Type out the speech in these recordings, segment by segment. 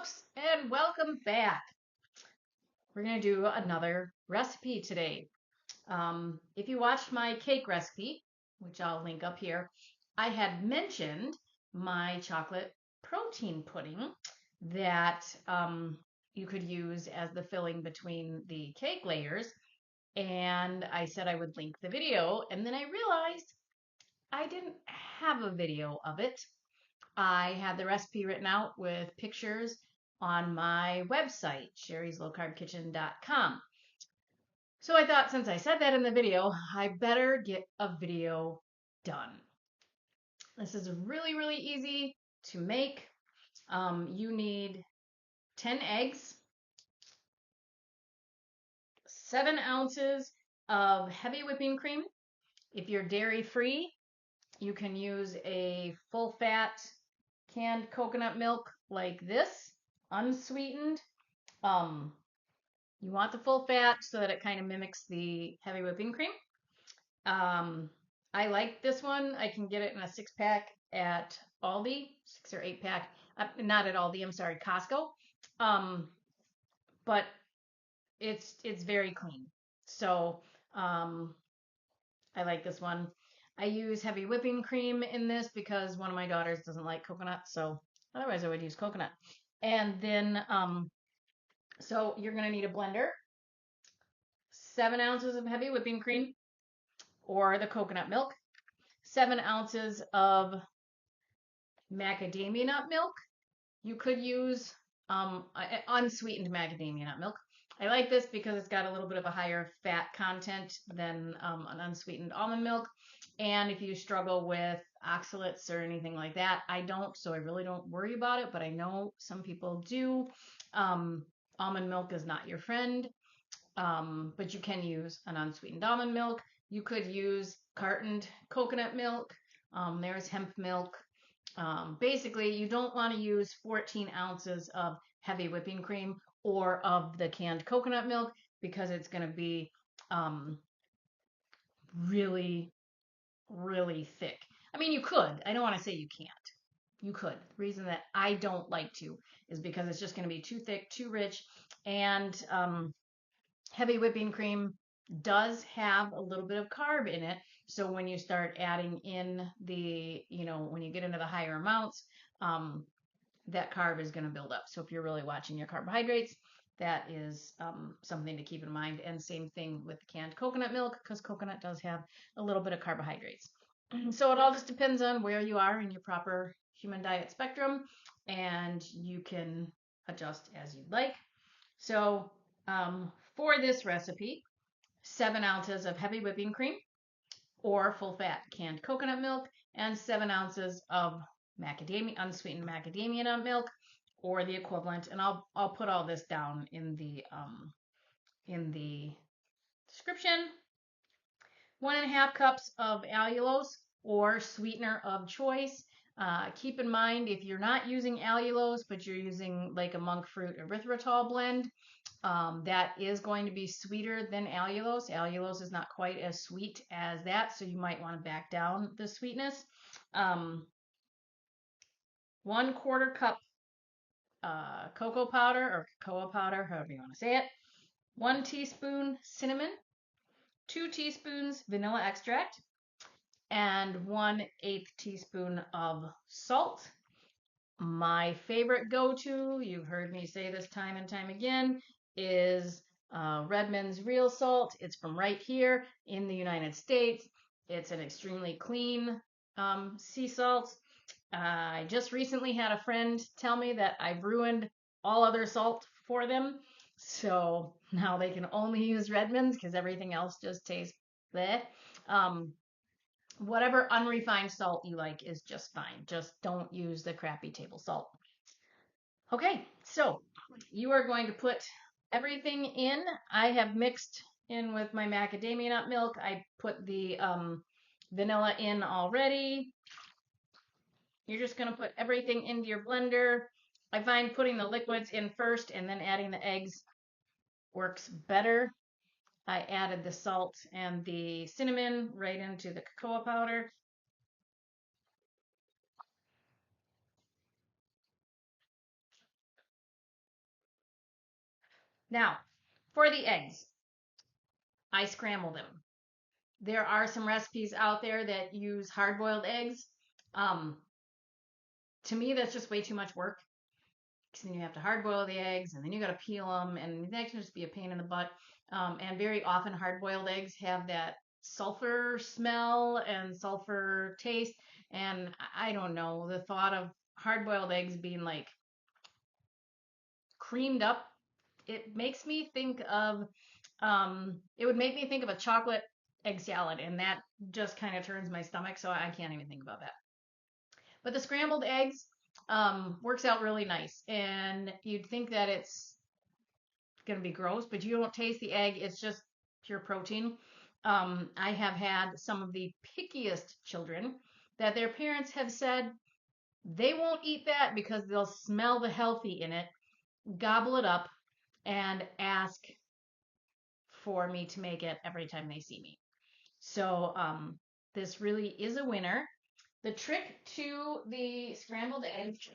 folks, and welcome back. We're going to do another recipe today. If you watched my cake recipe, which I'll link up here, I had mentioned my chocolate protein pudding that you could use as the filling between the cake layers. And I said I would link the video, and then I realized I didn't have a video of it. I had the recipe written out with pictures on my website, sherryslowcarbkitchen.com. So I thought, since I said that in the video, I better get a video done. This is really, really easy to make. You need 10 eggs, 7 ounces of heavy whipping cream. If you're dairy free, you can use a full fat canned coconut milk like this, unsweetened. You want the full fat so that it kind of mimics the heavy whipping cream. I like this one. I can get it in a 6-pack at Aldi, 6 or 8-pack. Not at Aldi, I'm sorry, Costco. But it's very clean. So I like this one. I use heavy whipping cream in this because one of my daughters doesn't like coconut, so otherwise I would use coconut. And then, so you're going to need a blender, 7 ounces of heavy whipping cream or the coconut milk, 7 ounces of macadamia nut milk. You could use unsweetened macadamia nut milk. I like this because it's got a little bit of a higher fat content than an unsweetened almond milk. And if you struggle with oxalates or anything like that, I don't, so I really don't worry about it, but I know some people do. Almond milk is not your friend, but you can use an unsweetened almond milk. You could use cartoned coconut milk. There's hemp milk. Basically, you don't want to use 14 ounces of heavy whipping cream or of the canned coconut milk because it's going to be really, really thick. I mean, you could. I don't want to say you can't. You could. The reason that I don't like to is because it's just going to be too thick, too rich, and heavy whipping cream does have a little bit of carb in it. So when you start adding in the, when you get into the higher amounts, that carb is going to build up. So if you're really watching your carbohydrates, that is something to keep in mind. And same thing with the canned coconut milk, because coconut does have a little bit of carbohydrates. So it all just depends on where you are in your proper human diet spectrum, and you can adjust as you'd like. So for this recipe, 7 ounces of heavy whipping cream or full fat canned coconut milk, and 7 ounces of unsweetened macadamia nut milk or the equivalent. And I'll put all this down in the description. 1.5 cups of allulose or sweetener of choice. Keep in mind, if you're not using allulose, but you're using like a monk fruit erythritol blend, that is going to be sweeter than allulose. Allulose is not quite as sweet as that, so you might want to back down the sweetness. 1/4 cup cocoa powder or cocoa powder, however you want to say it. 1 teaspoon cinnamon, 2 teaspoons vanilla extract, and 1/8 teaspoon of salt. My favorite go-to, you've heard me say this time and time again, is Redmond's real salt. It's from right here in the United States. It's an extremely clean sea salt. I just recently had a friend tell me that I've ruined all other salt for them. So now they can only use Redmond's because everything else just tastes bleh. Whatever unrefined salt you like is just fine. Just don't use the crappy table salt. Okay, so you are going to put everything in. I have mixed in with my macadamia nut milk. I put the vanilla in already. You're just going to put everything into your blender. I find putting the liquids in first and then adding the eggs works better. I added the salt and the cinnamon right into the cocoa powder. Now, for the eggs, I scramble them. There are some recipes out there that use hard-boiled eggs. Um, to me, that's just way too much work. Because then you have to hard-boil the eggs, and then you got to peel them, and that can just be a pain in the butt. And very often, hard-boiled eggs have that sulfur smell and sulfur taste. And I don't know, the thought of hard-boiled eggs being like creamed up, it makes me think of, it would make me think of a chocolate egg salad, and that just kind of turns my stomach, so I can't even think about that. But the scrambled eggs works out really nice, and you'd think that it's going to be gross, but you don't taste the egg. It's just pure protein. I have had some of the pickiest children that their parents have said they won't eat that because they'll smell the healthy in it, gobble it up, and ask for me to make it every time they see me. So this really is a winner. The trick to the scrambled eggs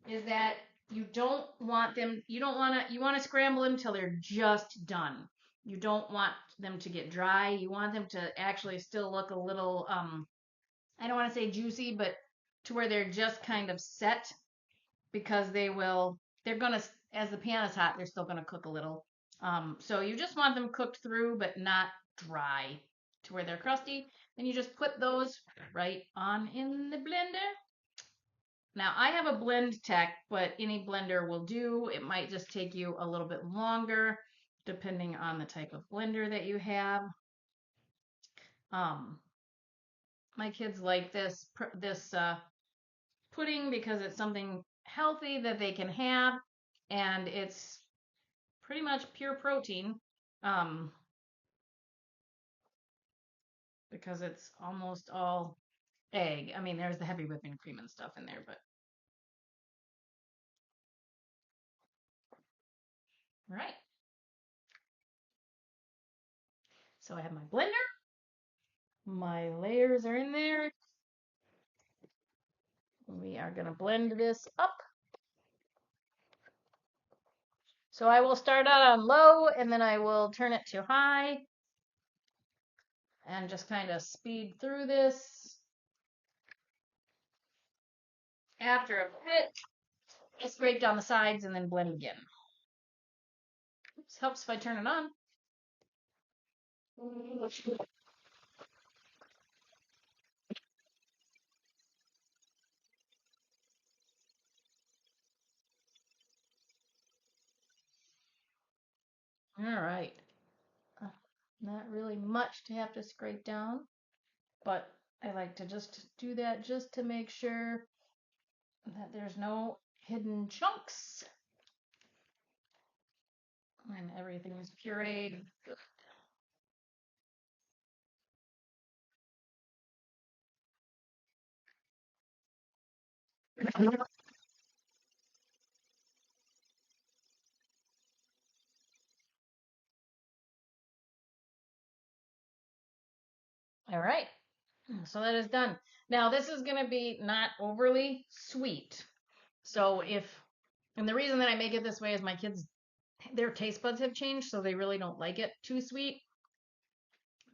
is that you don't want them, you want to scramble them till they're just done. You don't want them to get dry. You want them to actually still look a little, I don't want to say juicy, but to where they're just kind of set, because they're going to, as the pan is hot, they're still going to cook a little. So you just want them cooked through, but not dry to where they're crusty. Then you just put those right on in the blender. Now I have a blend tech, but any blender will do. It might just take you a little bit longer depending on the type of blender that you have. My kids like this pudding because it's something healthy that they can have, and it's pretty much pure protein, because it's almost all egg. I mean, there's the heavy whipping cream and stuff in there, but right. So I have my blender. My layers are in there. We are going to blend this up. So I will start out on low, and then I will turn it to high and just kind of speed through this. After a bit, scrape down the sides and then blend again. This helps if I turn it on. All right. Not really much to have to scrape down, but I like to just do that just to make sure that there's no hidden chunks and everything is pureed. All right. So that is done. Now this is going to be not overly sweet. So and the reason that I make it this way is my kids, their taste buds have changed, so they really don't like it too sweet.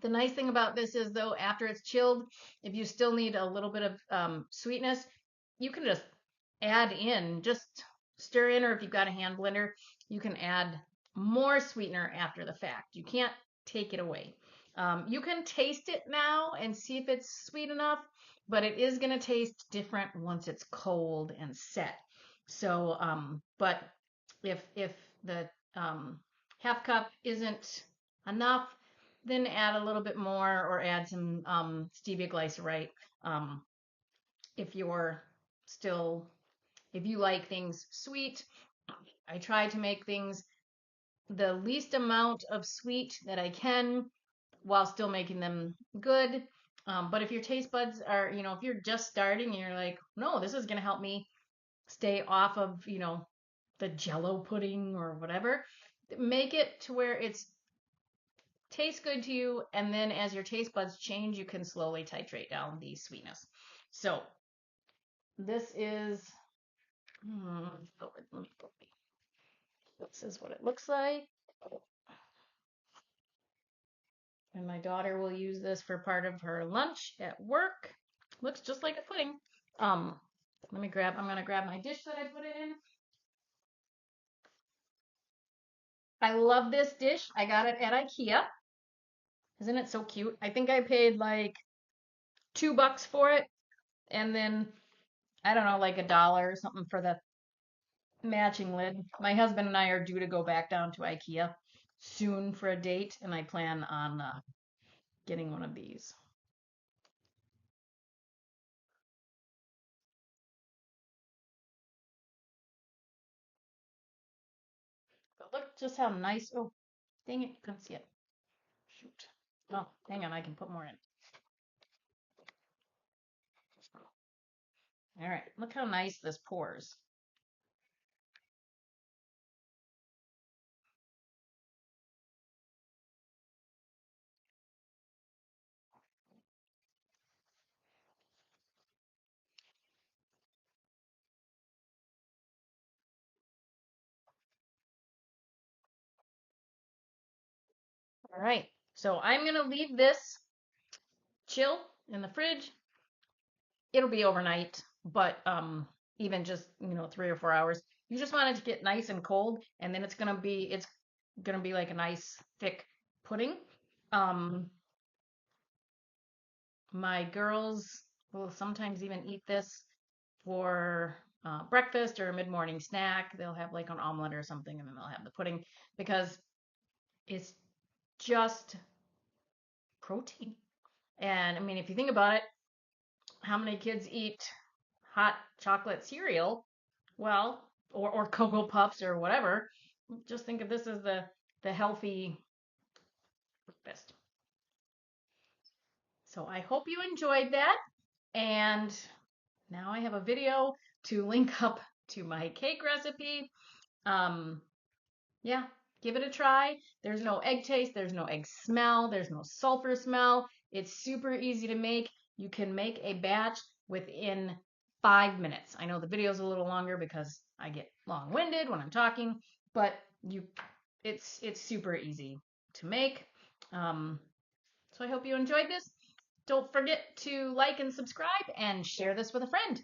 The nice thing about this is, though, after it's chilled, if you still need a little bit of sweetness, you can just add in, just stir in, or if you've got a hand blender, you can add more sweetener after the fact. You can't take it away. You can taste it now and see if it's sweet enough, but it is going to taste different once it's cold and set. So, but if the half cup isn't enough, then add a little bit more, or add some stevia glycerite. Um, if you're still, if you like things sweet, I try to make things the least amount of sweet that I can while still making them good. But if your taste buds are, if you're just starting and you're like, no, this is going to help me stay off of, the Jello pudding or whatever, make it to where it's tastes good to you, and then as your taste buds change, you can slowly titrate down the sweetness. So this is, let me this is what it looks like. And my daughter will use this for part of her lunch at work. Looks just like a pudding. Um, I'm gonna grab my dish that I put it in. I love this dish. I got it at IKEA. Isn't it so cute? I think I paid like $2 for it, and then I don't know, like $1 or something for the matching lid. My husband and I are due to go back down to IKEA soon for a date, and I plan on getting one of these. But look just how nice. Oh, dang it, you couldn't see it. Shoot. Oh, hang on, I can put more in. All right, look how nice this pours. All right, so I'm gonna leave this chill in the fridge. It'll be overnight, but even just 3 or 4 hours. You just want it to get nice and cold, and then it's gonna be like a nice thick pudding. Um, my girls will sometimes even eat this for breakfast or a mid-morning snack. They'll have like an omelet or something, and then they'll have the pudding because it's just protein. And I mean, if you think about it, how many kids eat hot chocolate cereal? Well, or Cocoa Puffs or whatever. Just think of this as the healthy breakfast. So I hope you enjoyed that. And now I have a video to link up to my cake recipe. Um, yeah, give it a try. There's no egg taste, there's no egg smell, there's no sulfur smell. It's super easy to make. You can make a batch within 5 minutes. I know the video's a little longer because I get long-winded when I'm talking, but it's super easy to make. Um, so I hope you enjoyed this. Don't forget to like and subscribe and share this with a friend.